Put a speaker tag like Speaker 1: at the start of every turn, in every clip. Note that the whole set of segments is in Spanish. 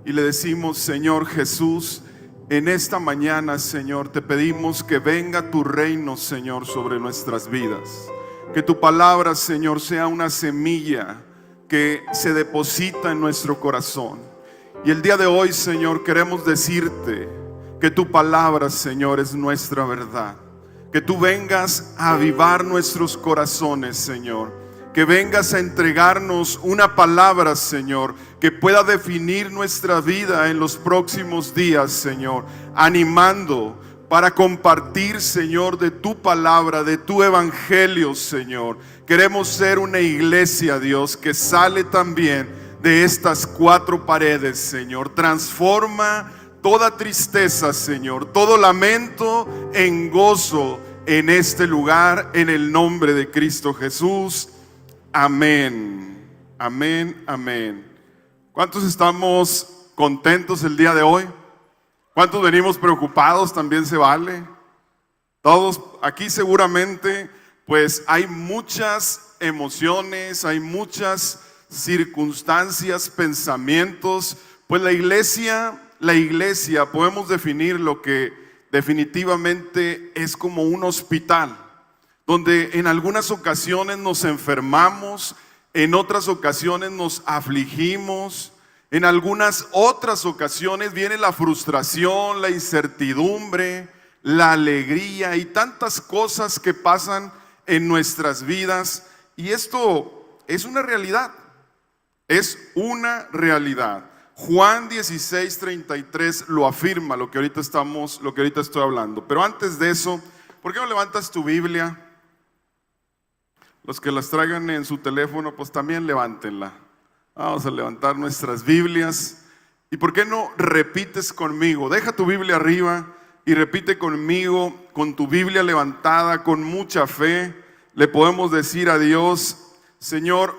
Speaker 1: y le decimos: Señor Jesús, en esta mañana, Señor, te pedimos que venga tu reino, Señor, sobre nuestras vidas. Que tu palabra, Señor, sea una semilla que se deposita en nuestro corazón. Y el día de hoy, Señor, queremos decirte que tu palabra, Señor, es nuestra verdad. Que tú vengas a avivar nuestros corazones, Señor. Que vengas a entregarnos una palabra, Señor, que pueda definir nuestra vida en los próximos días, Señor. Animando para compartir, Señor, de tu palabra, de tu evangelio, Señor. Queremos ser una iglesia, Dios, que sale también de estas cuatro paredes, Señor. Transforma toda tristeza, Señor, todo lamento en gozo en este lugar, en el nombre de Cristo Jesús. Amén, amén, amén. ¿Cuántos estamos contentos el día de hoy? ¿Cuántos venimos preocupados? También se vale. Todos aquí seguramente pues hay muchas emociones, hay muchas circunstancias, pensamientos. Pues la iglesia podemos definir lo que definitivamente es como un hospital, donde en algunas ocasiones nos enfermamos, en otras ocasiones nos afligimos, en algunas otras ocasiones viene la frustración, la incertidumbre, la alegría y tantas cosas que pasan en nuestras vidas. Y esto es una realidad, es una realidad. Juan 16:33 lo afirma, lo que ahorita estoy hablando. Pero antes de eso, ¿por qué no levantas tu Biblia? Los que las traigan en su teléfono, pues también levántenla. Vamos a levantar nuestras Biblias. ¿Y por qué no repites conmigo? Deja tu Biblia arriba y repite conmigo, con tu Biblia levantada, con mucha fe. Le podemos decir a Dios: Señor,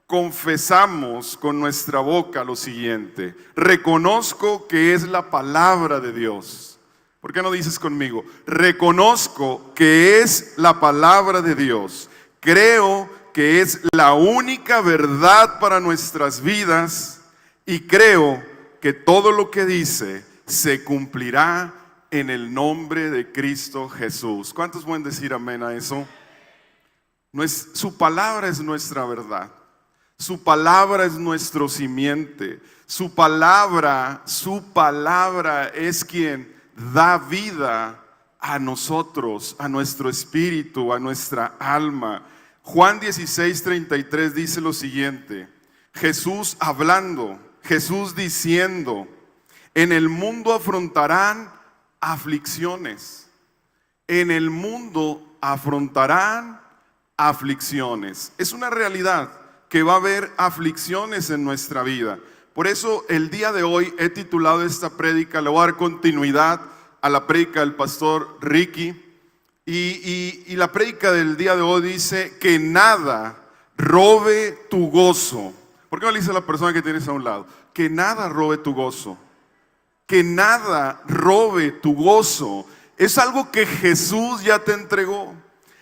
Speaker 1: confesamos con nuestra boca lo siguiente: reconozco que es la palabra de Dios. ¿Por qué no dices conmigo? Reconozco que es la palabra de Dios. Creo que es la única verdad para nuestras vidas y creo que todo lo que dice se cumplirá en el nombre de Cristo Jesús. ¿Cuántos pueden decir amén a eso? Su palabra es nuestra verdad. Su palabra es nuestro simiente. Su palabra es quien da vida a nosotros, a nuestro espíritu, a nuestra alma. Juan 16:33 dice lo siguiente: Jesús hablando, Jesús diciendo: en el mundo afrontarán aflicciones. En el mundo afrontarán aflicciones. Es una realidad que va a haber aflicciones en nuestra vida. Por eso el día de hoy he titulado esta prédica, le voy a dar continuidad a la prédica del pastor Ricky. Y la prédica del día de hoy dice: que nada robe tu gozo. ¿Por qué no le dice a la persona que tienes a un lado? Que nada robe tu gozo. Que nada robe tu gozo. Es algo que Jesús ya te entregó.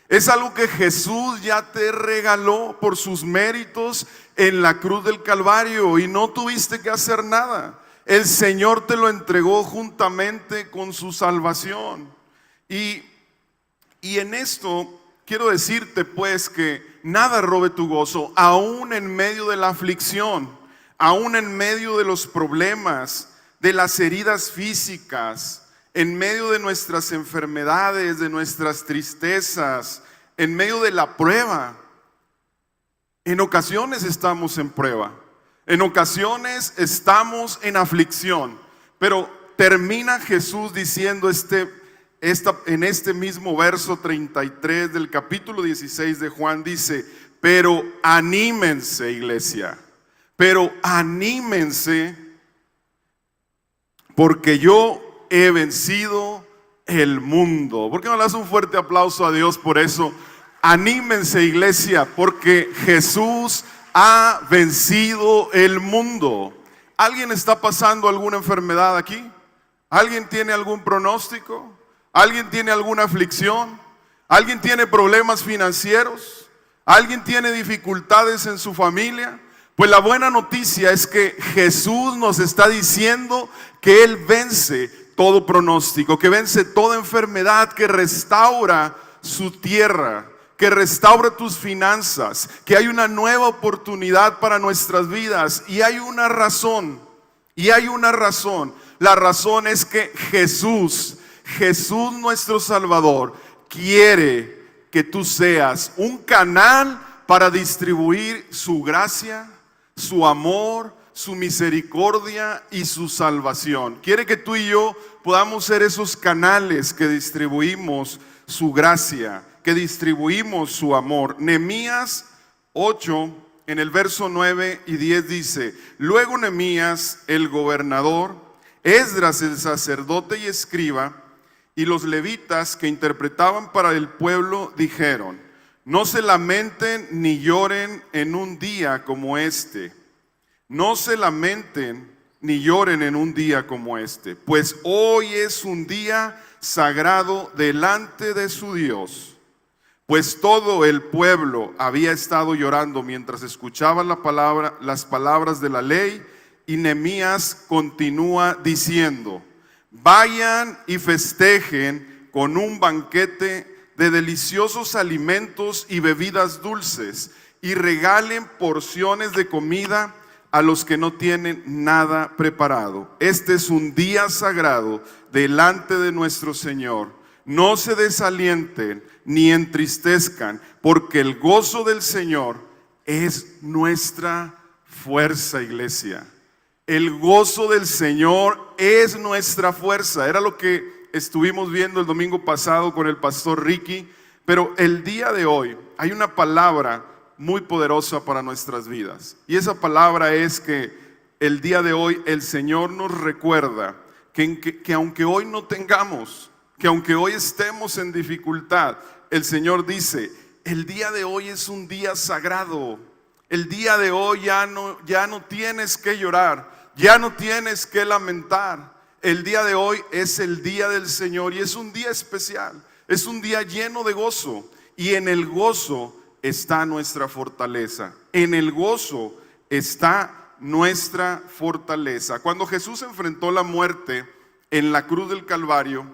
Speaker 1: Es algo que Jesús ya te regaló por sus méritos en la cruz del Calvario y no tuviste que hacer nada. El Señor te lo entregó juntamente con su salvación. Y en esto quiero decirte pues que nada robe tu gozo, aún en medio de la aflicción, aún en medio de los problemas, de las heridas físicas, en medio de nuestras enfermedades, de nuestras tristezas, en medio de la prueba. En ocasiones estamos en prueba, en ocasiones estamos en aflicción, pero termina Jesús diciendo en este mismo verso 33 del capítulo 16 de Juan, dice: pero anímense, iglesia, pero anímense, porque yo he vencido el mundo. ¿Por qué no le das un fuerte aplauso a Dios por eso? Anímense, iglesia, porque Jesús ha vencido el mundo. ¿Alguien está pasando alguna enfermedad aquí? ¿Alguien tiene algún pronóstico? ¿Alguien tiene alguna aflicción? ¿Alguien tiene problemas financieros? ¿Alguien tiene dificultades en su familia? Pues la buena noticia es que Jesús nos está diciendo que Él vence todo pronóstico, que vence toda enfermedad, que restaura su tierra, que restaura tus finanzas, que hay una nueva oportunidad para nuestras vidas. Y hay una razón, La razón es que Jesús nuestro Salvador, quiere que tú seas un canal para distribuir su gracia, su amor, su misericordia y su salvación. Quiere que tú y yo podamos ser esos canales que distribuimos su gracia, que distribuimos su amor. Nehemías 8, en el verso 9 y 10 dice: luego Nehemías, el gobernador, Esdras el sacerdote y escriba, y los levitas que interpretaban para el pueblo dijeron: no se lamenten ni lloren en un día como este. No se lamenten ni lloren en un día como este, pues hoy es un día sagrado delante de su Dios. Pues todo el pueblo había estado llorando mientras escuchaban las palabras de la ley, y Nehemías continúa diciendo: vayan y festejen con un banquete de deliciosos alimentos y bebidas dulces, y regalen porciones de comida a los que no tienen nada preparado. Este es un día sagrado delante de nuestro Señor. No se desalienten ni entristezcan, porque el gozo del Señor es nuestra fuerza, iglesia. El gozo del Señor es nuestra fuerza. Era lo que estuvimos viendo el domingo pasado con el pastor Ricky. Pero el día de hoy hay una palabra muy poderosa para nuestras vidas. Y esa palabra es que el día de hoy el Señor nos recuerda que aunque hoy no tengamos, que aunque hoy estemos en dificultad, el Señor dice: el día de hoy es un día sagrado. El día de hoy ya no tienes que llorar. Ya no tienes que lamentar. El día de hoy es el día del Señor y es un día especial. Es un día lleno de gozo. Y en el gozo está nuestra fortaleza. En el gozo está nuestra fortaleza. Cuando Jesús enfrentó la muerte en la cruz del Calvario,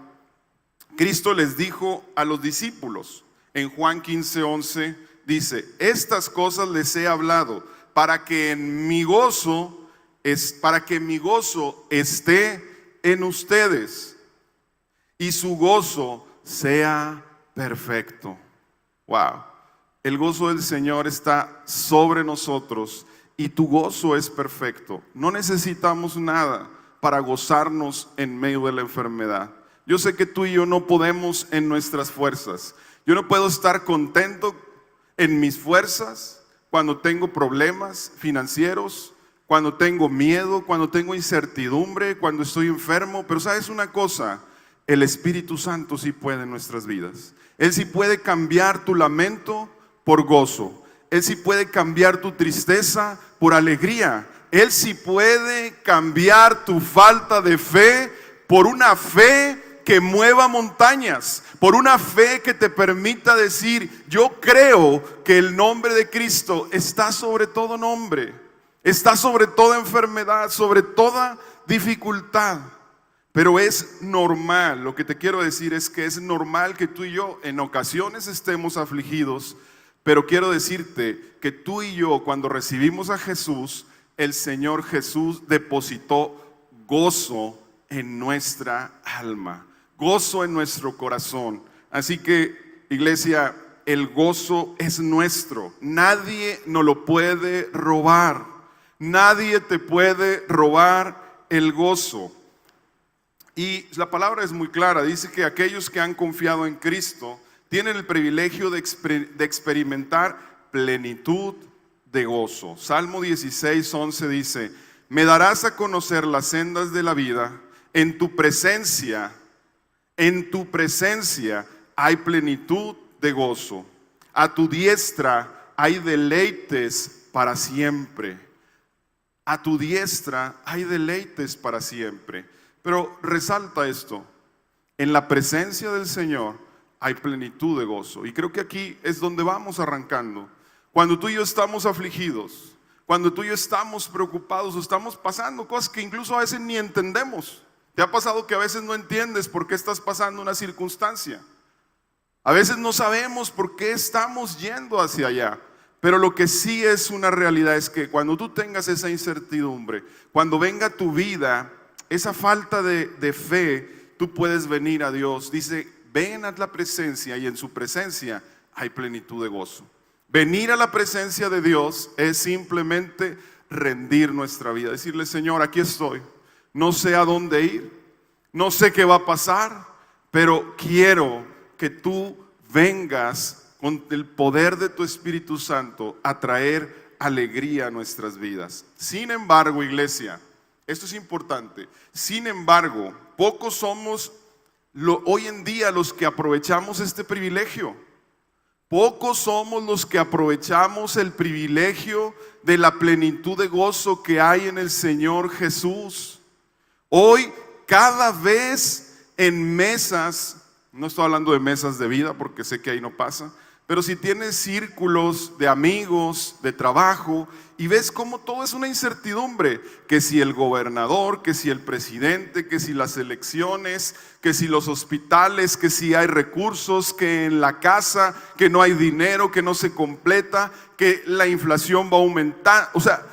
Speaker 1: Cristo les dijo a los discípulos, en Juan 15:11, dice: estas cosas les he hablado para que mi gozo esté en ustedes y su gozo sea perfecto. Wow. El gozo del Señor está sobre nosotros y tu gozo es perfecto. No necesitamos nada para gozarnos en medio de la enfermedad. Yo sé que tú y yo no podemos en nuestras fuerzas. Yo no puedo estar contento en mis fuerzas cuando tengo problemas financieros, cuando tengo miedo, cuando tengo incertidumbre, cuando estoy enfermo. Pero ¿sabes una cosa? El Espíritu Santo sí puede en nuestras vidas. Él sí puede cambiar tu lamento por gozo. Él sí puede cambiar tu tristeza por alegría. Él sí puede cambiar tu falta de fe por una fe que mueva montañas, por una fe que te permita decir: yo creo que el nombre de Cristo está sobre todo nombre, está sobre toda enfermedad, sobre toda dificultad. Pero es normal, lo que te quiero decir es que es normal que tú y yo en ocasiones estemos afligidos. Pero quiero decirte que tú y yo, cuando recibimos a Jesús, el Señor Jesús depositó gozo en nuestra alma, gozo en nuestro corazón. Así que, iglesia, el gozo es nuestro. Nadie nos lo puede robar. Nadie te puede robar el gozo. Y la palabra es muy clara. Dice que aquellos que han confiado en Cristo tienen el privilegio de experimentar plenitud de gozo. Salmo 16:11 dice: me darás a conocer las sendas de la vida. En tu presencia hay plenitud de gozo. A tu diestra hay deleites para siempre. A tu diestra hay deleites para siempre. Pero resalta esto: en la presencia del Señor hay plenitud de gozo. Y creo que aquí es donde vamos arrancando. Cuando tú y yo estamos afligidos, cuando tú y yo estamos preocupados o estamos pasando cosas que incluso a veces ni entendemos. ¿Te ha pasado que a veces no entiendes por qué estás pasando una circunstancia? A veces no sabemos por qué estamos yendo hacia allá. Pero lo que sí es una realidad es que cuando tú tengas esa incertidumbre, cuando venga a tu vida esa falta de fe, tú puedes venir a Dios. Dice, ven a la presencia y en su presencia hay plenitud de gozo. Venir a la presencia de Dios es simplemente rendir nuestra vida. Decirle, Señor, aquí estoy. No sé a dónde ir, no sé qué va a pasar, pero quiero que tú vengas con el poder de tu Espíritu Santo a traer alegría a nuestras vidas. Sin embargo, iglesia, esto es importante. Sin embargo, pocos somos hoy en día los que aprovechamos este privilegio. Pocos somos los que aprovechamos el privilegio de la plenitud de gozo que hay en el Señor Jesús. Hoy, cada vez en mesas, no estoy hablando de mesas de vida porque sé que ahí no pasa, pero si tienes círculos de amigos, de trabajo, y ves cómo todo es una incertidumbre, que si el gobernador, que si el presidente, que si las elecciones, que si los hospitales, que si hay recursos, que en la casa, que no hay dinero, que no se completa, que la inflación va a aumentar. O sea,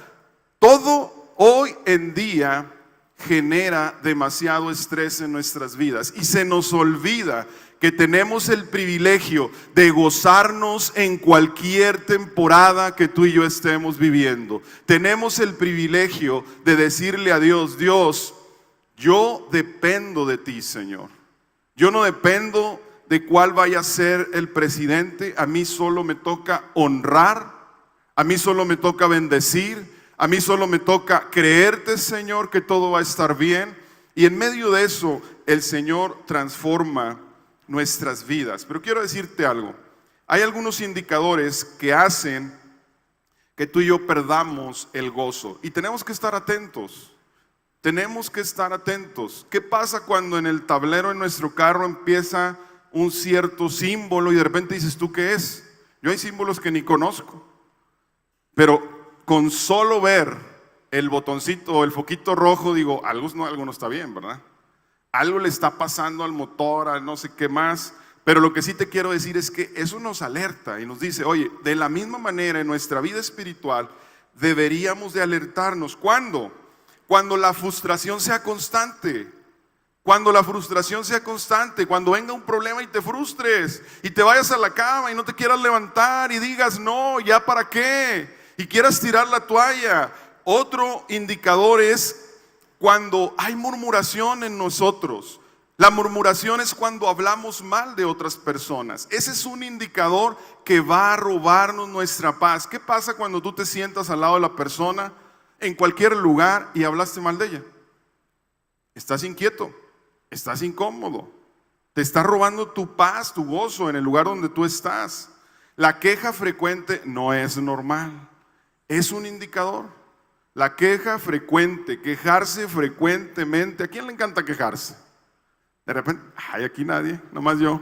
Speaker 1: todo hoy en día genera demasiado estrés en nuestras vidas y se nos olvida que tenemos el privilegio de gozarnos en cualquier temporada que tú y yo estemos viviendo. Tenemos el privilegio de decirle a Dios, Dios, yo dependo de ti, Señor. Yo no dependo de cuál vaya a ser el presidente. A mí solo me toca honrar, a mí solo me toca bendecir, a mí solo me toca creerte, Señor, que todo va a estar bien. Y en medio de eso, el Señor transforma nuestras vidas. Pero quiero decirte algo. Hay algunos indicadores que hacen que tú y yo perdamos el gozo. Y tenemos que estar atentos. Tenemos que estar atentos. ¿Qué pasa cuando en el tablero de nuestro carro empieza un cierto símbolo y de repente dices, ¿tú qué es? Yo hay símbolos que ni conozco. Pero con solo ver el botoncito o el foquito rojo, digo, algo no está bien, ¿verdad? Algo le está pasando al motor, a no sé qué más. Pero lo que sí te quiero decir es que eso nos alerta y nos dice, oye, de la misma manera en nuestra vida espiritual deberíamos de alertarnos. ¿Cuándo? Cuando la frustración sea constante. Cuando la frustración sea constante, cuando venga un problema y te frustres y te vayas a la cama y no te quieras levantar y digas, no, ¿ya para qué? Y quieras tirar la toalla. Otro indicador es cuando hay murmuración en nosotros. La murmuración es cuando hablamos mal de otras personas. Ese es un indicador que va a robarnos nuestra paz. ¿Qué pasa cuando tú te sientas al lado de la persona en cualquier lugar y hablaste mal de ella? Estás inquieto, estás incómodo, te está robando tu paz, tu gozo en el lugar donde tú estás. La queja frecuente no es normal, es un indicador. La queja frecuente, quejarse frecuentemente. ¿A quién le encanta quejarse? De repente, ay, aquí nadie, nomás yo.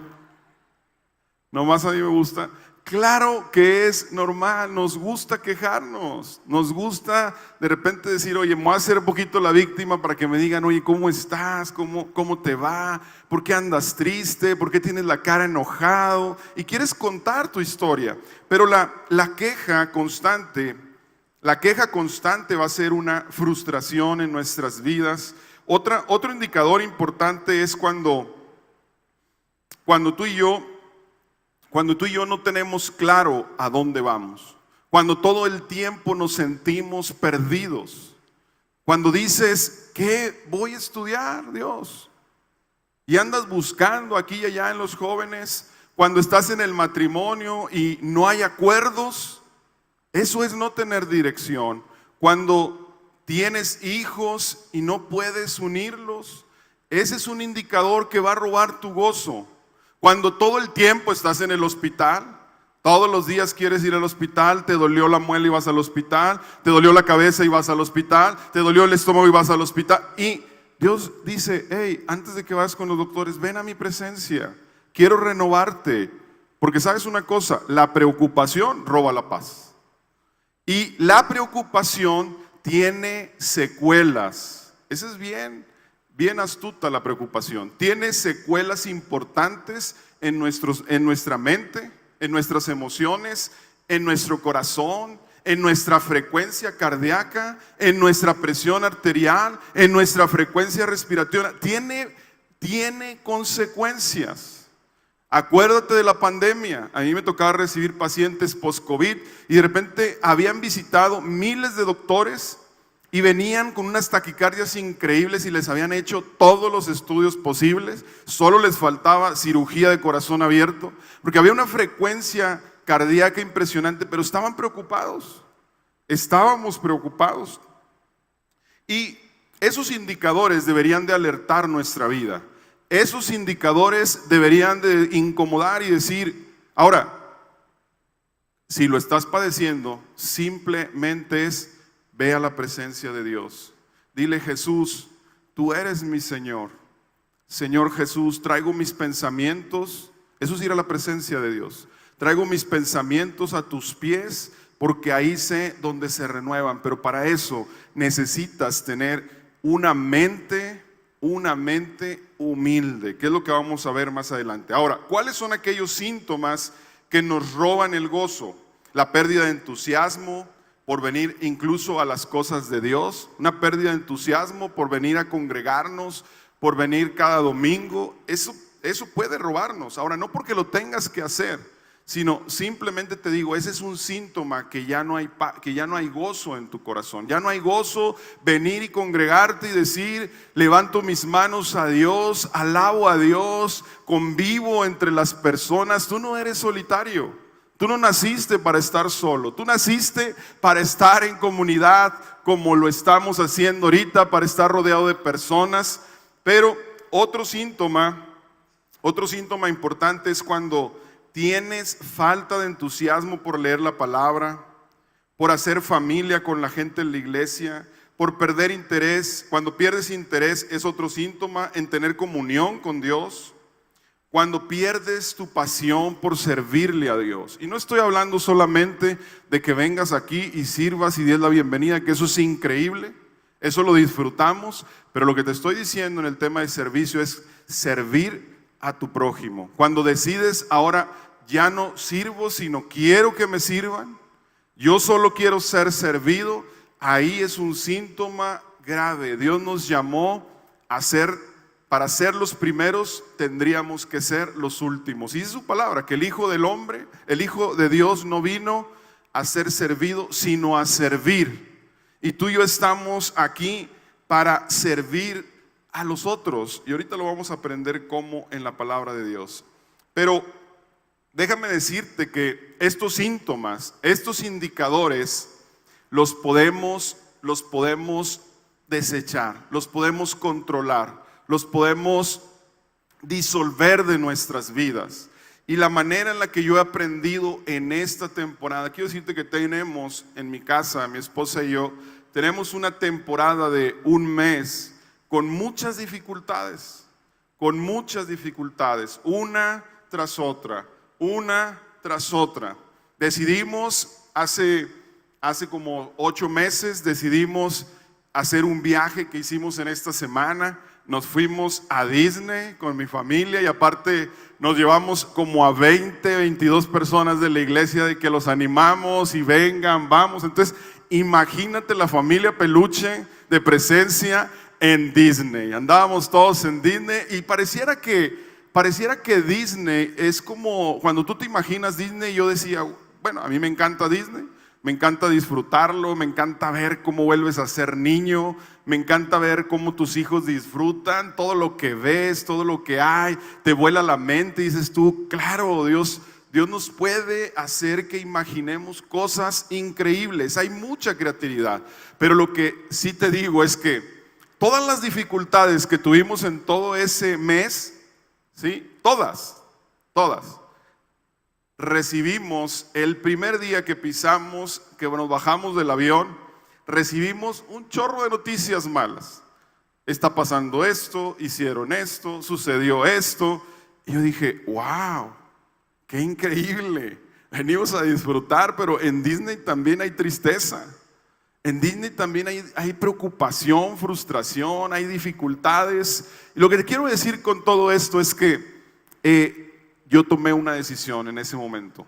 Speaker 1: Nomás a mí me gusta. Claro que es normal, nos gusta quejarnos. Nos gusta de repente decir, oye, me voy a hacer un poquito la víctima para que me digan, oye, ¿cómo estás? ¿Cómo te va? ¿Por qué andas triste? ¿Por qué tienes la cara enojado? Y quieres contar tu historia. Pero la queja constante va a ser una frustración en nuestras vidas. Otro indicador importante es cuando tú y yo no tenemos claro a dónde vamos. Cuando todo el tiempo nos sentimos perdidos. Cuando dices, ¿qué voy a estudiar, Dios? Y andas buscando aquí y allá en los jóvenes. Cuando estás en el matrimonio y no hay acuerdos. Eso es no tener dirección. Cuando tienes hijos y no puedes unirlos, ese es un indicador que va a robar tu gozo. Cuando todo el tiempo estás en el hospital, todos los días quieres ir al hospital, te dolió la muela y vas al hospital, te dolió la cabeza y vas al hospital, te dolió el estómago y vas al hospital. Y Dios dice, hey, antes de que vayas con los doctores, ven a mi presencia, quiero renovarte. Porque sabes una cosa, la preocupación roba la paz. Y la preocupación tiene secuelas. Esa es bien astuta la preocupación. Tiene secuelas importantes en nuestra mente, en nuestras emociones, en nuestro corazón, en nuestra frecuencia cardíaca, en nuestra presión arterial, en nuestra frecuencia respiratoria. Tiene consecuencias. Acuérdate de la pandemia. A mí me tocaba recibir pacientes post-COVID y de repente habían visitado miles de doctores y venían con unas taquicardias increíbles y les habían hecho todos los estudios posibles. Solo les faltaba cirugía de corazón abierto, porque había una frecuencia cardíaca impresionante, pero estaban preocupados. Estábamos preocupados. Y esos indicadores deberían de alertar nuestra vida. Esos indicadores deberían de incomodar y decir, ahora, si lo estás padeciendo, simplemente ve a la presencia de Dios. Dile: Jesús, tú eres mi Señor. Señor Jesús, traigo mis pensamientos. Eso es ir a la presencia de Dios. Traigo mis pensamientos a tus pies, porque ahí sé dónde se renuevan. Pero para eso necesitas tener una mente humilde, que es lo que vamos a ver más adelante. Ahora, ¿cuáles son aquellos síntomas que nos roban el gozo? La pérdida de entusiasmo por venir incluso a las cosas de Dios, una pérdida de entusiasmo por venir a congregarnos, por venir cada domingo. Eso puede robarnos. Ahora, no porque lo tengas que hacer, sino simplemente te digo, ese es un síntoma que ya no hay gozo en tu corazón. Ya no hay gozo venir y congregarte y decir: levanto mis manos a Dios, alabo a Dios, convivo entre las personas. Tú no eres solitario. Tú no naciste para estar solo. Tú naciste para estar en comunidad, como lo estamos haciendo ahorita, para estar rodeado de personas. Pero otro síntoma importante es cuando tienes falta de entusiasmo por leer la palabra, por hacer familia con la gente en la iglesia, por perder interés. Cuando pierdes interés es otro síntoma en tener comunión con Dios. Cuando pierdes tu pasión por servirle a Dios. Y no estoy hablando solamente de que vengas aquí y sirvas y des la bienvenida, que eso es increíble, eso lo disfrutamos, pero lo que te estoy diciendo en el tema de servicio es servir a tu prójimo. Cuando decides: ahora ya no sirvo, sino quiero que me sirvan, yo solo quiero ser servido, ahí es un síntoma grave. Dios nos llamó para ser los primeros, tendríamos que ser los últimos. Y dice su palabra que el Hijo del Hombre, el Hijo de Dios, no vino a ser servido, sino a servir. Y tú y yo estamos aquí para servir a los otros. Y ahorita lo vamos a aprender cómo en la palabra de Dios. Pero déjame decirte que estos síntomas, estos indicadores, los podemos desechar, los podemos controlar, los podemos disolver de nuestras vidas. Y la manera en la que yo he aprendido en esta temporada, quiero decirte que tenemos en mi casa, mi esposa y yo, tenemos una temporada de un mes con muchas dificultades, una tras otra. Decidimos hace como 8 meses, decidimos hacer un viaje que hicimos en esta semana. Nos fuimos a Disney con mi familia y aparte nos llevamos como a 22 personas de la iglesia, de que los animamos y vengan, vamos. Entonces, imagínate la familia peluche de Presencia en Disney. Andábamos todos en Disney y pareciera que Disney es como, cuando tú te imaginas Disney, yo decía, bueno, a mí me encanta Disney, me encanta disfrutarlo, me encanta ver cómo vuelves a ser niño, me encanta ver cómo tus hijos disfrutan, todo lo que ves, todo lo que hay, te vuela la mente y dices tú, claro, Dios nos puede hacer que imaginemos cosas increíbles, hay mucha creatividad, pero lo que sí te digo es que todas las dificultades que tuvimos en todo ese mes, ¿sí? Todas. Recibimos el primer día que pisamos, que nos bajamos del avión, recibimos un chorro de noticias malas. Está pasando esto, hicieron esto, sucedió esto. Y yo dije, wow, qué increíble. venimos a disfrutar, pero en Disney también hay tristeza. En Disney también hay preocupación, frustración, hay dificultades. Y lo que te quiero decir con todo esto es que yo tomé una decisión en ese momento.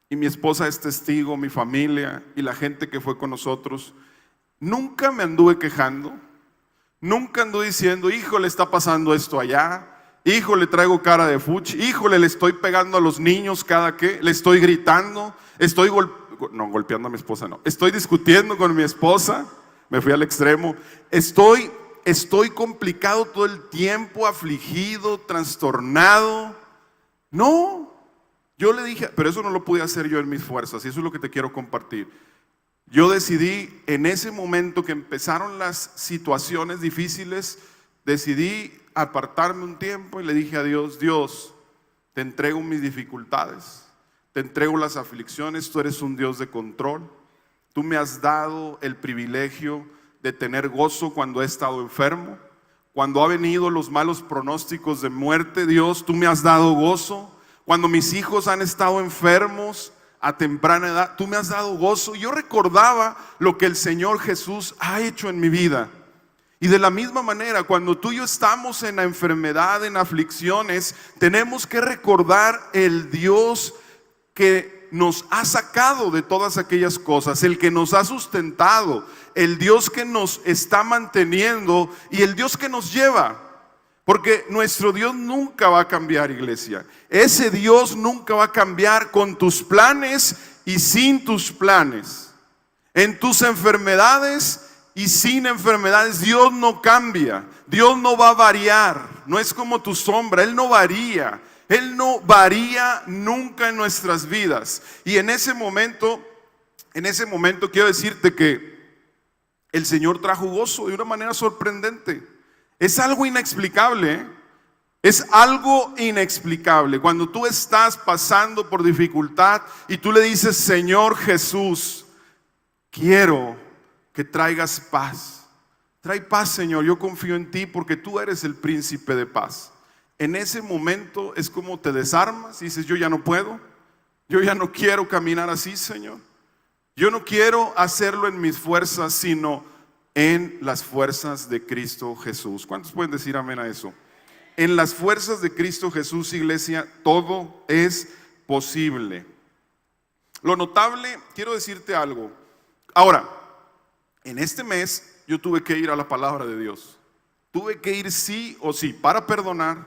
Speaker 1: Y mi esposa es testigo, mi familia y la gente que fue con nosotros. Nunca me anduve quejando. Nunca anduve diciendo, híjole, está pasando esto allá. Híjole, traigo cara de fuchi. Híjole, le estoy pegando a los niños cada que. Le estoy gritando. Estoy golpeando a mi esposa, no. Estoy discutiendo con mi esposa. Me fui al extremo. Estoy complicado todo el tiempo, afligido, trastornado. No. Yo le dije, pero eso no lo pude hacer yo en mis fuerzas. Y eso es lo que te quiero compartir. Yo decidí en ese momento que empezaron las situaciones difíciles, decidí apartarme un tiempo y le dije a Dios, Dios, te entrego mis dificultades, te entrego las aflicciones, tú eres un Dios de control. Tú me has dado el privilegio de tener gozo cuando he estado enfermo. Cuando han venido los malos pronósticos de muerte, Dios, tú me has dado gozo. Cuando mis hijos han estado enfermos a temprana edad, tú me has dado gozo. Yo recordaba lo que el Señor Jesús ha hecho en mi vida. Y de la misma manera, cuando tú y yo estamos en la enfermedad, en aflicciones, tenemos que recordar el Dios que nos ha sacado de todas aquellas cosas, el que nos ha sustentado, el Dios que nos está manteniendo y el Dios que nos lleva. Porque nuestro Dios nunca va a cambiar, iglesia. Ese Dios nunca va a cambiar con tus planes y sin tus planes. En tus enfermedades y sin enfermedades, Dios no cambia. Dios no va a variar. No es como tu sombra, Él no varía. Él no varía nunca en nuestras vidas. Y en ese momento quiero decirte que el Señor trajo gozo de una manera sorprendente. Es algo inexplicable, ¿eh? Es algo inexplicable. Cuando tú estás pasando por dificultad y tú le dices, Señor Jesús, quiero que traigas paz. Trae paz, Señor, yo confío en ti porque tú eres el príncipe de paz. En ese momento es como te desarmas y dices, yo ya no puedo. Yo ya no quiero caminar así, Señor. Yo no quiero hacerlo en mis fuerzas, sino en las fuerzas de Cristo Jesús. ¿Cuántos pueden decir amén a eso? En las fuerzas de Cristo Jesús, iglesia, todo es posible. Lo notable, quiero decirte algo. Ahora, en este mes yo tuve que ir a la palabra de Dios. Tuve que ir sí o sí para perdonar,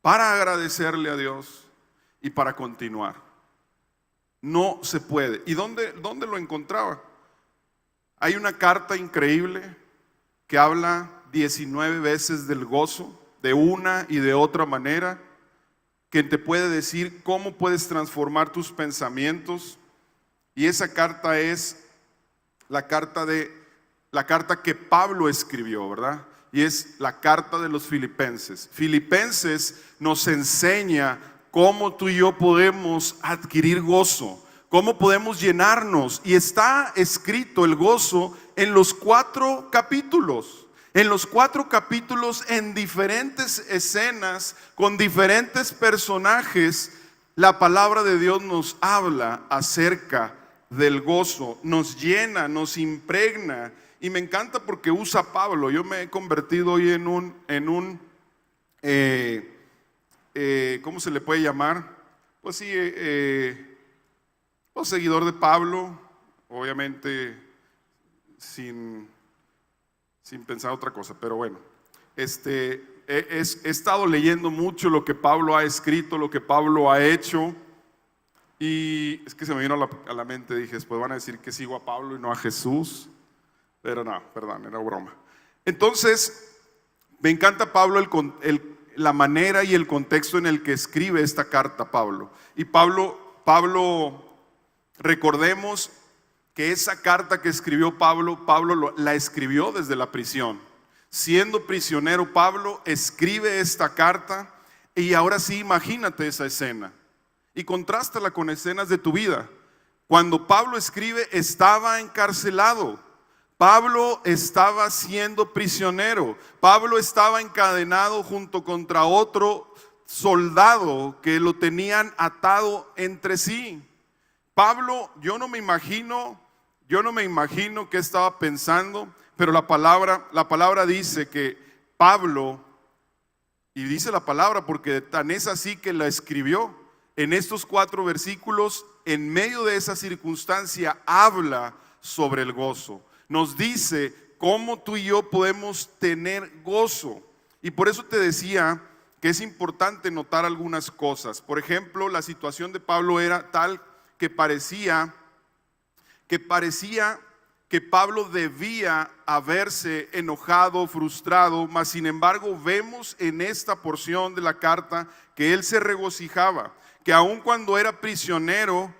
Speaker 1: para agradecerle a Dios y para continuar. No se puede. ¿Y dónde lo encontraba? Hay una carta increíble que habla 19 veces del gozo, de una y de otra manera, que te puede decir cómo puedes transformar tus pensamientos. Y esa carta es la carta que Pablo escribió, ¿verdad? Y es la carta de los Filipenses. Filipenses nos enseña cómo tú y yo podemos adquirir gozo, cómo podemos llenarnos. Y está escrito el gozo en los 4 capítulos. En los 4 capítulos, en diferentes escenas, con diferentes personajes, la palabra de Dios nos habla acerca del gozo, nos llena, nos impregna. Y me encanta porque usa Pablo. Yo me he convertido hoy en un ¿cómo se le puede llamar? Pues sí, seguidor de Pablo, obviamente sin pensar otra cosa, pero bueno, he estado leyendo mucho lo que Pablo ha escrito, lo que Pablo ha hecho, y es que se me vino a la mente, dije, después van a decir que sigo a Pablo y no a Jesús, pero no, perdón, era broma. Entonces, me encanta Pablo la manera y el contexto en el que escribe esta carta Pablo. Y Pablo, recordemos que esa carta que escribió Pablo la escribió desde la prisión. Siendo prisionero, Pablo escribe esta carta. Y ahora sí, imagínate esa escena y contrástala con escenas de tu vida. Cuando Pablo escribe, estaba encarcelado. Pablo estaba siendo prisionero. Pablo estaba encadenado junto contra otro soldado que lo tenían atado entre sí. Pablo, yo no me imagino qué estaba pensando, pero la palabra dice que Pablo, y dice la palabra porque tan es así que la escribió, en estos 4 versículos, en medio de esa circunstancia, habla sobre el gozo. Nos dice cómo tú y yo podemos tener gozo. Y por eso te decía que es importante notar algunas cosas. Por ejemplo, la situación de Pablo era tal que parecía que Pablo debía haberse enojado, frustrado, mas sin embargo vemos en esta porción de la carta que él se regocijaba, que aun cuando era prisionero,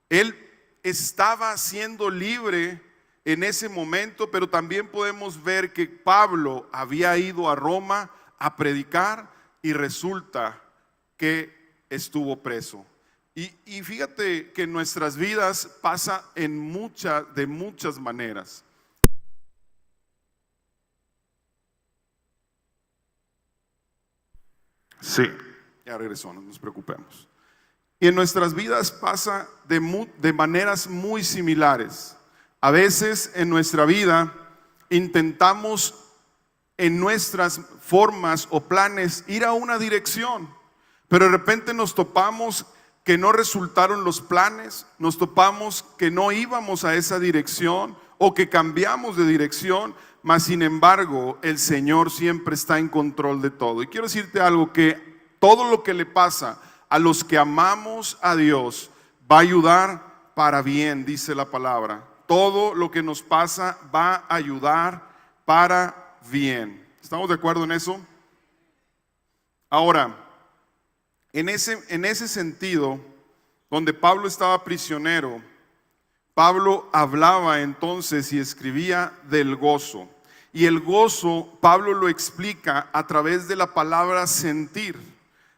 Speaker 1: él estaba siendo libre en ese momento, pero también podemos ver que Pablo había ido a Roma a predicar y resulta que estuvo preso. Y fíjate que en nuestras vidas pasa de muchas maneras. Sí, ya regresó, no nos preocupemos. Y en nuestras vidas pasa de maneras muy similares. A veces en nuestra vida intentamos en nuestras formas o planes ir a una dirección, pero de repente nos topamos que no resultaron los planes, nos topamos que no íbamos a esa dirección o que cambiamos de dirección, mas sin embargo el Señor siempre está en control de todo. Y quiero decirte algo, que todo lo que le pasa a los que amamos a Dios va a ayudar para bien, dice la palabra. Todo lo que nos pasa va a ayudar para bien. ¿Estamos de acuerdo en eso? Ahora, en ese sentido, donde Pablo estaba prisionero, Pablo hablaba entonces y escribía del gozo. Y el gozo, Pablo lo explica a través de la palabra sentir.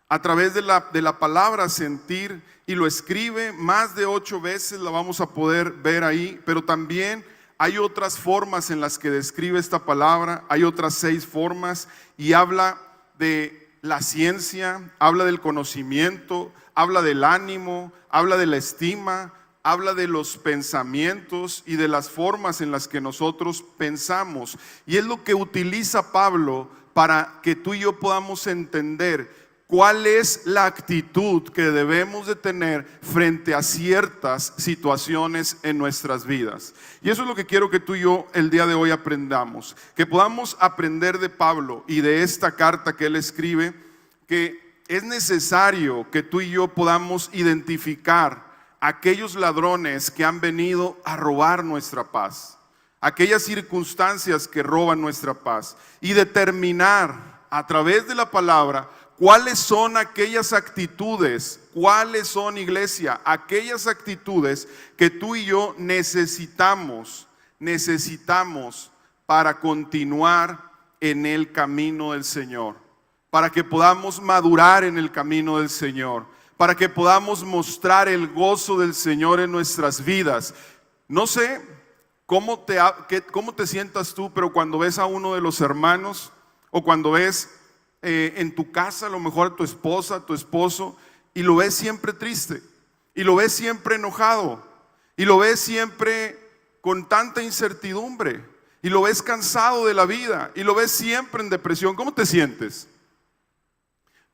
Speaker 1: A través de la palabra sentir, y lo escribe más de 8 veces, la vamos a poder ver ahí, pero también hay otras formas en las que describe esta palabra, hay otras 6 formas, y habla de la ciencia, habla del conocimiento, habla del ánimo, habla de la estima, habla de los pensamientos y de las formas en las que nosotros pensamos. Y es lo que utiliza Pablo para que tú y yo podamos entender cuál es la actitud que debemos de tener frente a ciertas situaciones en nuestras vidas. Y eso es lo que quiero que tú y yo el día de hoy aprendamos, que podamos aprender de Pablo y de esta carta que él escribe, que es necesario que tú y yo podamos identificar aquellos ladrones que han venido a robar nuestra paz, aquellas circunstancias que roban nuestra paz, y determinar a través de la palabra cuáles son aquellas actitudes, cuáles son, iglesia, aquellas actitudes que tú y yo necesitamos para continuar en el camino del Señor, para que podamos madurar en el camino del Señor, para que podamos mostrar el gozo del Señor en nuestras vidas. No sé cómo te sientas tú, pero cuando ves a uno de los hermanos, o cuando ves en tu casa a lo mejor a tu esposa, a tu esposo, y lo ves siempre triste, y lo ves siempre enojado, y lo ves siempre con tanta incertidumbre, y lo ves cansado de la vida, y lo ves siempre en depresión, ¿cómo te sientes?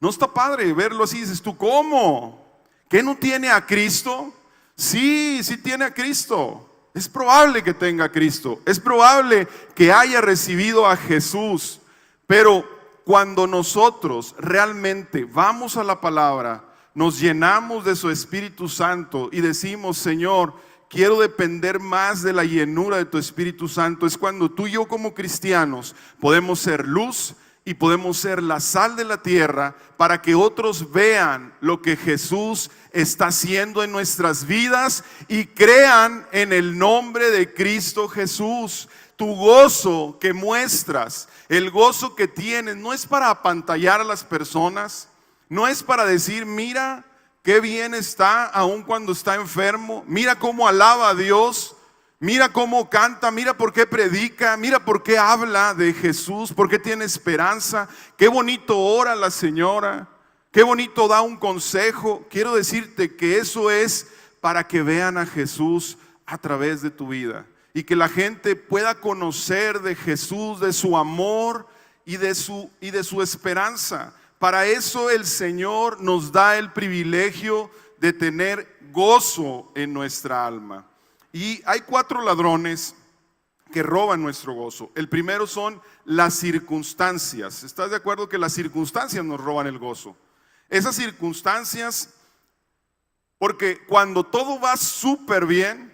Speaker 1: No está padre verlo así. Dices tú, ¿cómo? ¿Que no tiene a Cristo? Sí tiene a Cristo. Es probable que tenga a Cristo, es probable que haya recibido a Jesús, pero cuando nosotros realmente vamos a la palabra, nos llenamos de su Espíritu Santo y decimos, Señor, quiero depender más de la llenura de tu Espíritu Santo, es cuando tú y yo como cristianos podemos ser luz y podemos ser la sal de la tierra, para que otros vean lo que Jesús está haciendo en nuestras vidas y crean en el nombre de Cristo Jesús. Tu gozo que muestras, el gozo que tienes, no es para apantallar a las personas, no es para decir, mira qué bien está aun cuando está enfermo, mira cómo alaba a Dios, mira cómo canta, mira por qué predica, mira por qué habla de Jesús, por qué tiene esperanza, qué bonito ora la señora, qué bonito da un consejo. Quiero decirte que eso es para que vean a Jesús a través de tu vida y que la gente pueda conocer de Jesús, de su amor y de su esperanza. Para eso el Señor nos da el privilegio de tener gozo en nuestra alma. Y hay 4 ladrones que roban nuestro gozo. El primero son las circunstancias. ¿Estás de acuerdo que las circunstancias nos roban el gozo? Esas circunstancias, porque cuando todo va súper bien,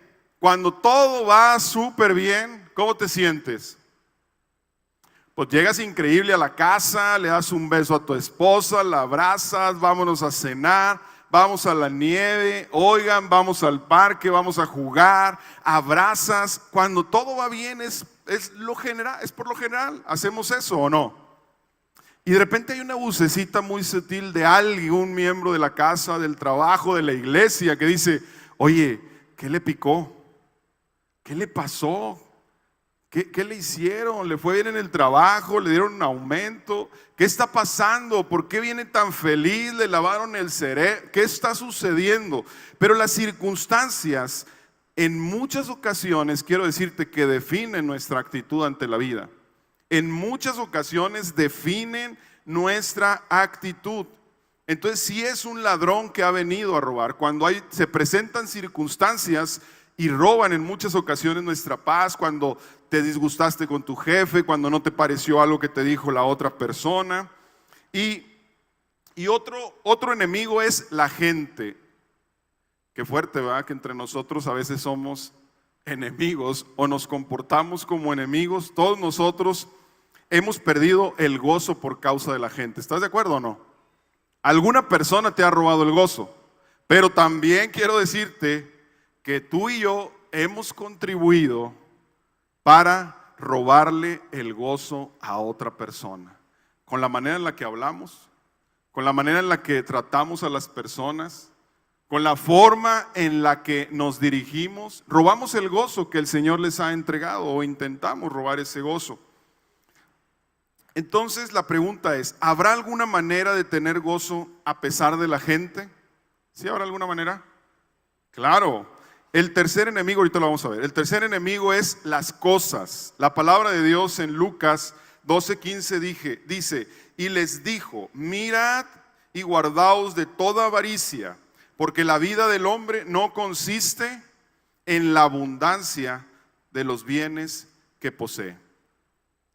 Speaker 1: ¿cómo te sientes? Pues llegas increíble a la casa, le das un beso a tu esposa, la abrazas, vámonos a cenar, vamos a la nieve, oigan, vamos al parque, vamos a jugar, abrazas. Cuando todo va bien es lo general, es por lo general, ¿hacemos eso o no? Y de repente hay una vocecita muy sutil de alguien, un miembro de la casa, del trabajo, de la iglesia, que dice: oye, ¿qué le picó? ¿Qué le pasó? ¿Qué le hicieron? ¿Le fue bien en el trabajo? ¿Le dieron un aumento? ¿Qué está pasando? ¿Por qué viene tan feliz? ¿Le lavaron el cerebro? ¿Qué está sucediendo? Pero las circunstancias, en muchas ocasiones, quiero decirte que definen nuestra actitud ante la vida. En muchas ocasiones definen nuestra actitud. Entonces, si es un ladrón que ha venido a robar, cuando se presentan circunstancias y roban en muchas ocasiones nuestra paz, cuando te disgustaste con tu jefe, cuando no te pareció algo que te dijo la otra persona. Y otro enemigo es la gente. Qué fuerte, ¿verdad? Que entre nosotros a veces somos enemigos o nos comportamos como enemigos. Todos nosotros hemos perdido el gozo por causa de la gente. ¿Estás de acuerdo o no? Alguna persona te ha robado el gozo, pero también quiero decirte que tú y yo hemos contribuido para robarle el gozo a otra persona, con la manera en la que hablamos, con la manera en la que tratamos a las personas, con la forma en la que nos dirigimos. Robamos el gozo que el Señor les ha entregado, o intentamos robar ese gozo. Entonces la pregunta es: ¿habrá alguna manera de tener gozo a pesar de la gente? ¿Sí habrá alguna manera? Claro. El tercer enemigo, ahorita lo vamos a ver, el tercer enemigo es las cosas. La palabra de Dios en Lucas 12:15 dice: y les dijo: mirad y guardaos de toda avaricia, porque la vida del hombre no consiste en la abundancia de los bienes que posee.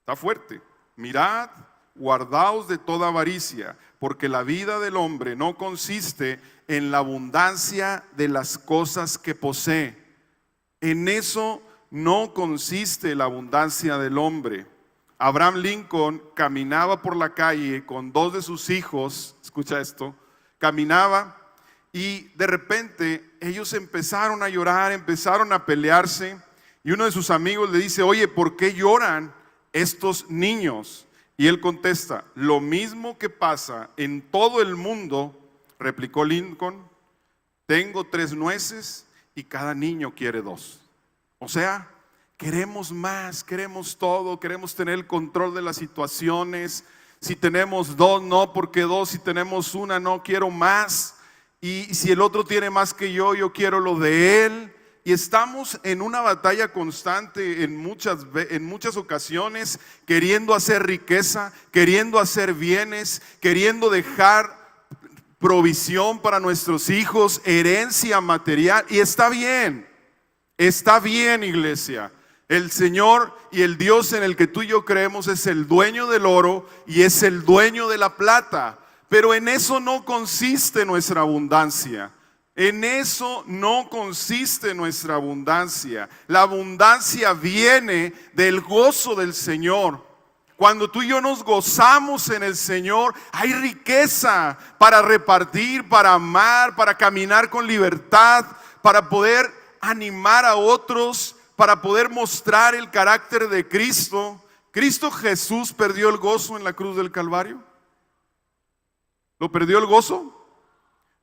Speaker 1: Está fuerte. Mirad, guardaos de toda avaricia, porque la vida del hombre no consiste en la abundancia de las cosas que posee. En eso no consiste la abundancia del hombre. Abraham Lincoln caminaba por la calle con 2 de sus hijos, escucha esto, caminaba y de repente ellos empezaron a llorar, empezaron a pelearse, y uno de sus amigos le dice: oye, ¿por qué lloran estos niños? Y él contesta: lo mismo que pasa en todo el mundo, replicó Lincoln, tengo 3 nueces y cada niño quiere 2. O sea, queremos más, queremos todo, queremos tener el control de las situaciones. Si tenemos 2, no, porque 2, si tenemos 1, no, quiero más. Y si el otro tiene más que yo quiero lo de él. Y estamos en una batalla constante en muchas ocasiones, queriendo hacer riqueza, queriendo hacer bienes, queriendo dejar provisión para nuestros hijos, herencia material. Y está bien, iglesia. El Señor y el Dios en el que tú y yo creemos es el dueño del oro y es el dueño de la plata. Pero en eso no consiste nuestra abundancia. En eso no consiste nuestra abundancia. La abundancia viene del gozo del Señor. Cuando tú y yo nos gozamos en el Señor, hay riqueza para repartir, para amar, para caminar con libertad, para poder animar a otros, para poder mostrar el carácter de Cristo. ¿Cristo Jesús perdió el gozo en la cruz del Calvario? ¿Lo perdió el gozo?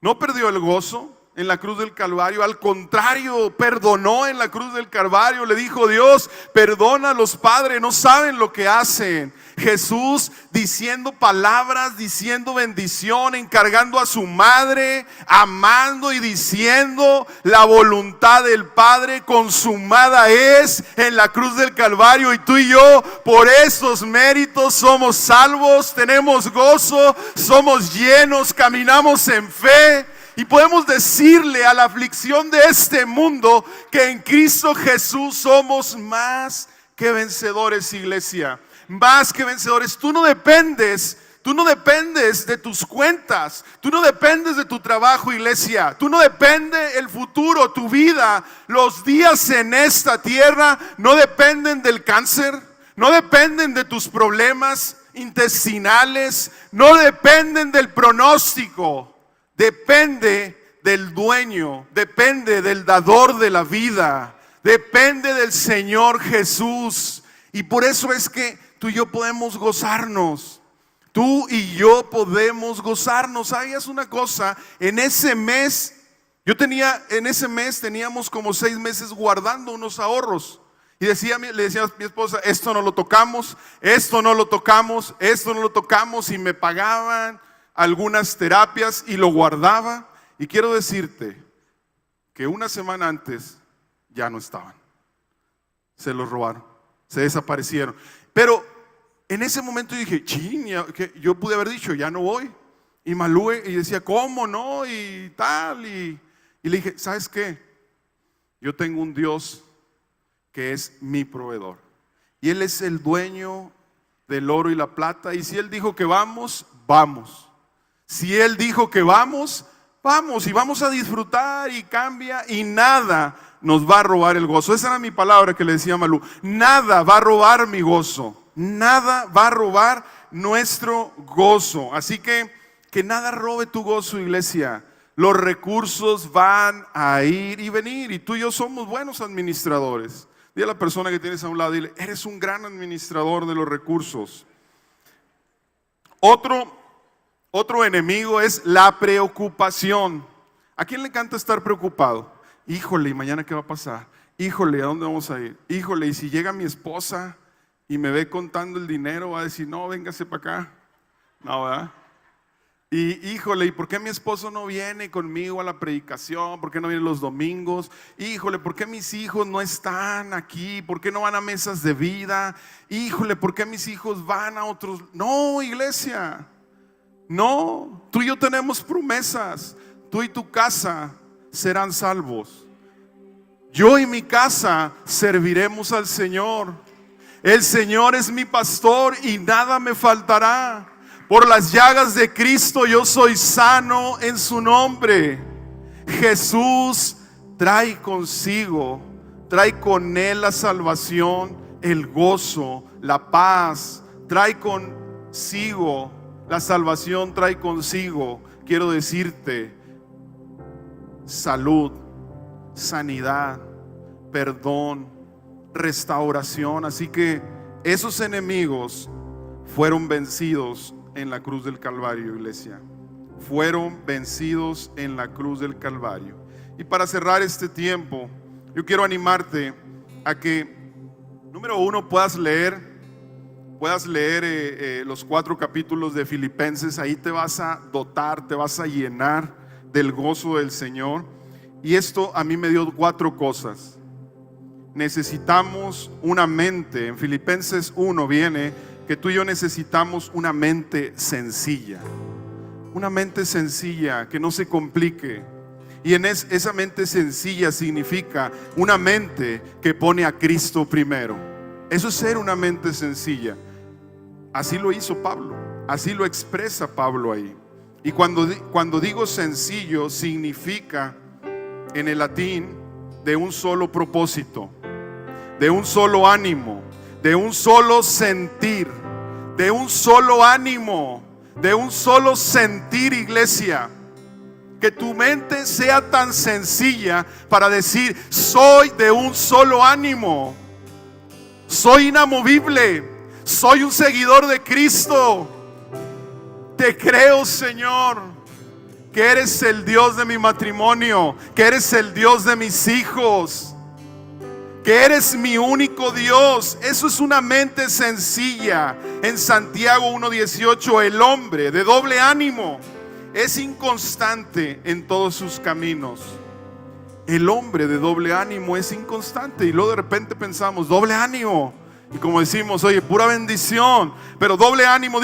Speaker 1: No perdió el gozo. en la cruz del Calvario. Al contrario, perdonó en la cruz del Calvario. Le dijo: Dios, perdona a los padres, no saben lo que hacen. Jesús diciendo palabras, diciendo bendición, encargando a su madre, amando y diciendo: la voluntad del Padre consumada es, en la cruz del Calvario. Y tú y yo, por esos méritos, somos salvos, tenemos gozo, somos llenos, caminamos en fe. Y podemos decirle a la aflicción de este mundo que en Cristo Jesús somos más que vencedores, iglesia. Más que vencedores. Tú no dependes de tus cuentas. Tú no dependes de tu trabajo, iglesia. Tú no depende el futuro, tu vida. Los días en esta tierra no dependen del cáncer. No dependen de tus problemas intestinales. No dependen del pronóstico. Depende del dueño, depende del dador de la vida, depende del Señor Jesús. Y por eso es que tú y yo podemos gozarnos. Tú y yo podemos gozarnos. ¿Sabías una cosa? En ese mes teníamos como 6 meses guardando unos ahorros. Y le decía a mi esposa: esto no lo tocamos, esto no lo tocamos, esto no lo tocamos. Y me pagaban algunas terapias y lo guardaba. Y quiero decirte que una semana antes ya no estaban. Se los robaron, se desaparecieron. Pero en ese momento dije: chin, que yo pude haber dicho: ya no voy. Y Malú, y decía: ¿cómo no? Y tal. Y le dije: ¿sabes qué? Yo tengo un Dios que es mi proveedor. Y Él es el dueño del oro y la plata. Y si Él dijo que vamos, vamos. Si Él dijo que vamos, vamos. Y vamos a disfrutar, y cambia, y nada nos va a robar el gozo. Esa era mi palabra que le decía a Malú. Nada va a robar mi gozo. Nada va a robar nuestro gozo. Así que nada robe tu gozo, iglesia. Los recursos van a ir y venir. Y tú y yo somos buenos administradores. Dile a la persona que tienes a un lado, dile: eres un gran administrador de los recursos. Otro enemigo es la preocupación. ¿A quién le encanta estar preocupado? Híjole, ¿y mañana qué va a pasar? Híjole, ¿a dónde vamos a ir? Híjole, ¿y si llega mi esposa y me ve contando el dinero, va a decir: no, véngase para acá? No, ¿verdad? Y híjole, ¿y por qué mi esposo no viene conmigo a la predicación? ¿Por qué no viene los domingos? Híjole, ¿por qué mis hijos no están aquí? ¿Por qué no van a mesas de vida? Híjole, ¿por qué mis hijos van a otros? No, iglesia, no. Tú y yo tenemos promesas. Tú y tu casa serán salvos. Yo y mi casa serviremos al Señor. El Señor es mi pastor y nada me faltará. Por las llagas de Cristo yo soy sano en su nombre. Jesús trae consigo, trae con Él la salvación, el gozo, la paz. Trae consigo la salvación, trae consigo, quiero decirte, salud, sanidad, perdón, restauración. Así que esos enemigos fueron vencidos en la cruz del Calvario, iglesia. Fueron vencidos en la cruz del Calvario. Y para cerrar este tiempo, yo quiero animarte a que, número uno, puedas leer los 4 capítulos de Filipenses. Ahí te vas a dotar, te vas a llenar del gozo del Señor. Y esto a mí me dio 4 cosas. Necesitamos una mente. En Filipenses 1 viene que tú y yo necesitamos una mente sencilla. Una mente sencilla, que no se complique. Y en esa mente sencilla significa una mente que pone a Cristo primero. Eso es ser una mente sencilla. Así lo hizo Pablo, así lo expresa Pablo ahí. Y cuando digo sencillo, significa en el latín de un solo propósito, de un solo ánimo, de un solo sentir, de un solo ánimo, de un solo sentir, iglesia. Que tu mente sea tan sencilla para decir: soy de un solo ánimo, soy inamovible, soy un seguidor de Cristo. Te creo, Señor. que eres el Dios de mi matrimonio, que eres el Dios de mis hijos, que eres mi único Dios. Eso es una mente sencilla. En Santiago 1:18, el hombre de doble ánimo es inconstante en todos sus caminos. El hombre de doble ánimo es inconstante. Y luego de repente pensamos, doble ánimo, y como decimos, oye, pura bendición. Pero doble ánimo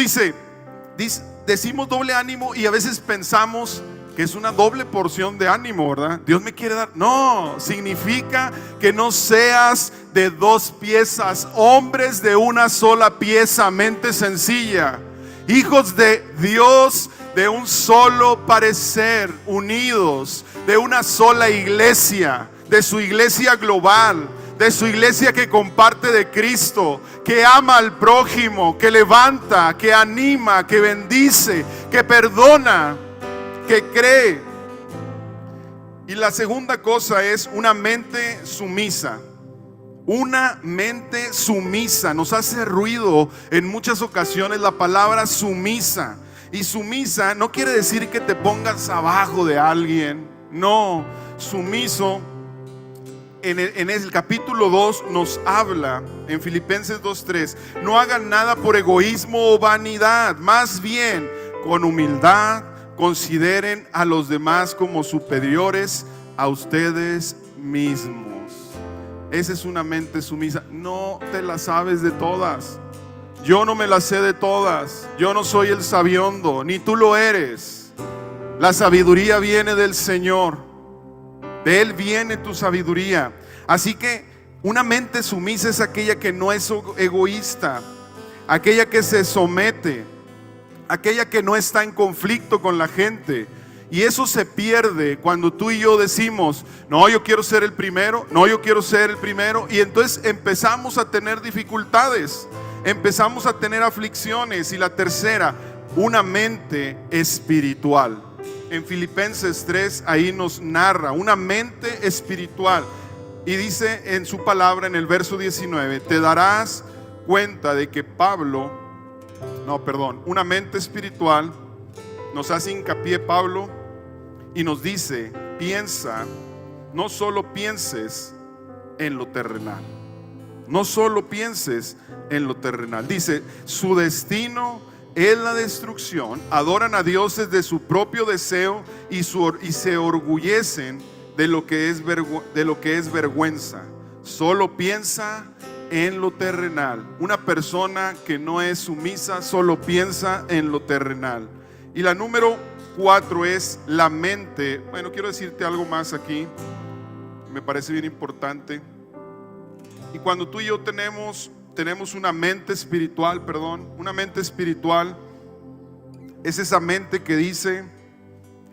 Speaker 1: decimos doble ánimo y a veces pensamos que es una doble porción de ánimo, ¿verdad? Dios me quiere dar. No, significa que no seas de dos piezas, hombres de una sola pieza, mente sencilla, hijos de Dios de un solo parecer, unidos, de una sola iglesia, de su iglesia global, de su iglesia que comparte de Cristo, que ama al prójimo, que levanta, que anima, que bendice, que perdona, que cree. Y la segunda cosa es una mente sumisa. Una mente sumisa. Nos hace ruido en muchas ocasiones la palabra sumisa. Y sumisa no quiere decir que te pongas abajo de alguien. No, sumiso en el capítulo 2 nos habla, en Filipenses 2:3, no hagan nada por egoísmo o vanidad, más bien con humildad consideren a los demás como superiores a ustedes mismos. Esa es una mente sumisa. No te la sabes de todas. Yo no me las sé de todas. Yo no soy el sabiondo, ni tú lo eres. La sabiduría viene del Señor. De Él viene tu sabiduría. Así que una mente sumisa es aquella que no es egoísta, aquella que se somete, aquella que no está en conflicto con la gente. Y eso se pierde cuando tú y yo decimos, no, yo quiero ser el primero, no, yo quiero ser el primero. Y entonces empezamos a tener dificultades, empezamos a tener aflicciones. Y la tercera, una mente espiritual. En Filipenses 3 ahí nos narra una mente espiritual. Y dice en su palabra en el verso 19, te darás cuenta de que una mente espiritual, nos hace hincapié Pablo y nos dice, piensa, no solo pienses en lo terrenal, no solo pienses en lo terrenal. Dice, su destino es la destrucción, adoran a dioses de su propio deseo y se orgullecen de lo que es vergüenza. Solo piensa en lo terrenal. Una persona que no es sumisa solo piensa en lo terrenal. Y la número 4 es la mente. Bueno, quiero decirte algo más aquí, me parece bien importante. Y cuando tú y yo tenemos una mente espiritual, una mente espiritual es esa mente que dice,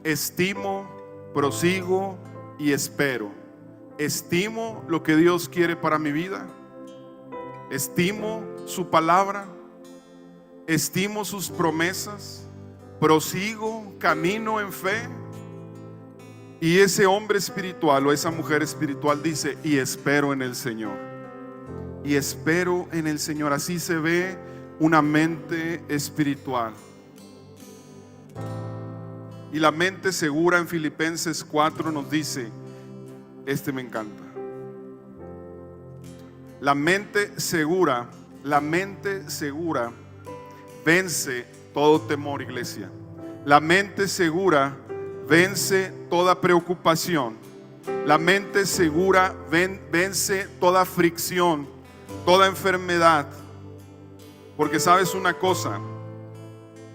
Speaker 1: estimo, prosigo y espero. Estimo lo que Dios quiere para mi vida, estimo su palabra, estimo sus promesas, prosigo, camino en fe. Y ese hombre espiritual o esa mujer espiritual dice, y espero en el Señor. Y espero en el Señor. Así se ve una mente espiritual. Y la mente segura en Filipenses 4 nos dice, me encanta. La mente segura vence todo temor, iglesia. La mente segura vence toda preocupación. La mente segura vence toda fricción, toda enfermedad. Porque sabes una cosa,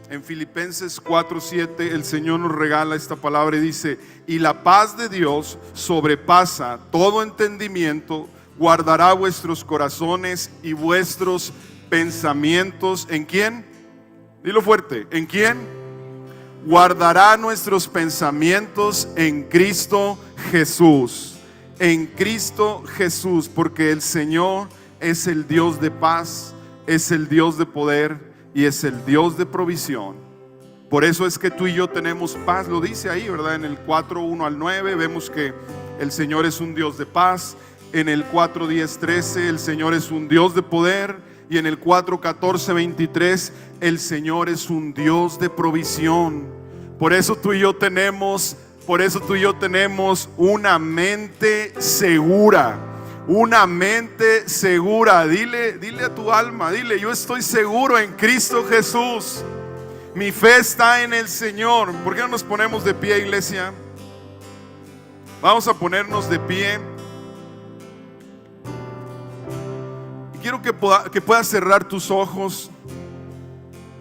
Speaker 1: en Filipenses 4:7 el Señor nos regala esta palabra y dice, y la paz de Dios sobrepasa todo entendimiento, guardará vuestros corazones y vuestros pensamientos. ¿En quién? Dilo fuerte, ¿en quién? Guardará nuestros pensamientos en Cristo Jesús. En Cristo Jesús, porque el Señor es el Dios de paz, es el Dios de poder y es el Dios de provisión. Por eso es que tú y yo tenemos paz. Lo dice ahí, ¿verdad? En el 4:1-9 vemos que el Señor es un Dios de paz. En el 4:10-13 el Señor es un Dios de poder. Y en el 4:14-23 el Señor es un Dios de provisión. Por eso tú y yo tenemos una mente segura. Una mente segura. Dile a tu alma, dile: yo estoy seguro en Cristo Jesús. Mi fe está en el Señor. ¿Por qué no nos ponemos de pie, iglesia? Vamos a ponernos de pie. Y quiero que puedas cerrar tus ojos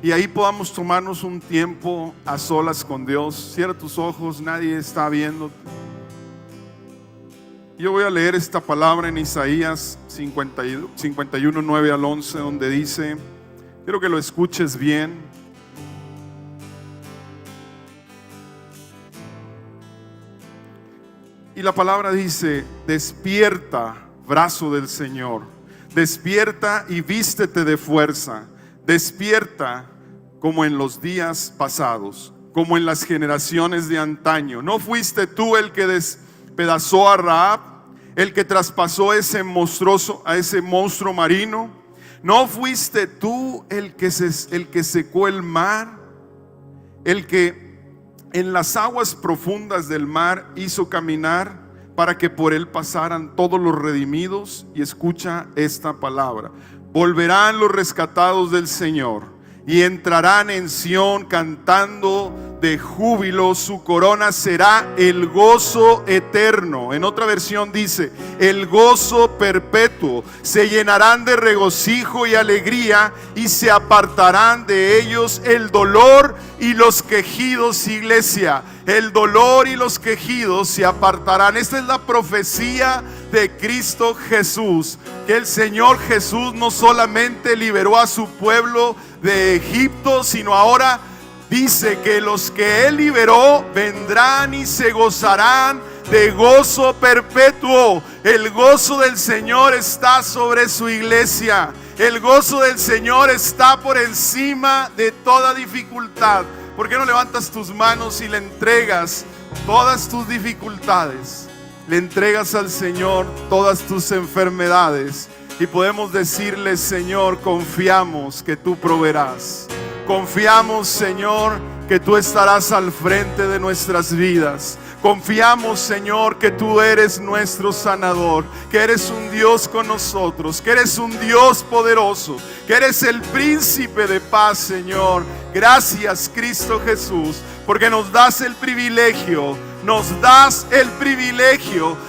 Speaker 1: y ahí podamos tomarnos un tiempo a solas con Dios. Cierra tus ojos, nadie está viendo. Yo voy a leer esta palabra en Isaías 51, 9 al 11, donde dice, quiero que lo escuches bien. Y la palabra dice: despierta, brazo del Señor, despierta y vístete de fuerza, despierta como en los días pasados, como en las generaciones de antaño. ¿No fuiste tú el que despedazó a Rahab, el que traspasó a ese monstruo marino? ¿No fuiste tú el que secó el mar, el que en las aguas profundas del mar hizo caminar para que por él pasaran todos los redimidos? Y escucha esta palabra: volverán los rescatados del Señor y entrarán en Sión cantando de júbilo. Su corona será el gozo eterno. En otra versión dice: el gozo perpetuo. Se llenarán de regocijo y alegría, y se apartarán de ellos el dolor y los quejidos. Iglesia, el dolor y los quejidos se apartarán. Esta es la profecía de Cristo Jesús, que el Señor Jesús no solamente liberó a su pueblo de Egipto, sino ahora dice que los que Él liberó vendrán y se gozarán de gozo perpetuo. El gozo del Señor está sobre su iglesia. El gozo del Señor está por encima de toda dificultad. ¿Por qué no levantas tus manos y le entregas todas tus dificultades? Le entregas al Señor todas tus enfermedades y podemos decirle: Señor, confiamos que tú proveerás. Confiamos, Señor, que tú estarás al frente de nuestras vidas. Confiamos, Señor, que tú eres nuestro sanador, que eres un Dios con nosotros, que eres un Dios poderoso, que eres el príncipe de paz, Señor. Gracias, Cristo Jesús, porque nos das el privilegio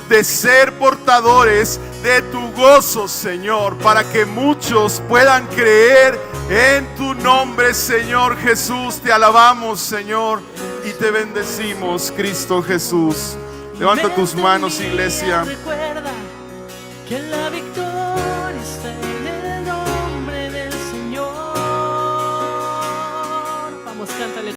Speaker 1: de ser portadores de tu gozo, Señor, para que muchos puedan creer en tu nombre, Señor Jesús. Te alabamos, Señor, y te bendecimos, Cristo Jesús. Levanta tus manos, iglesia.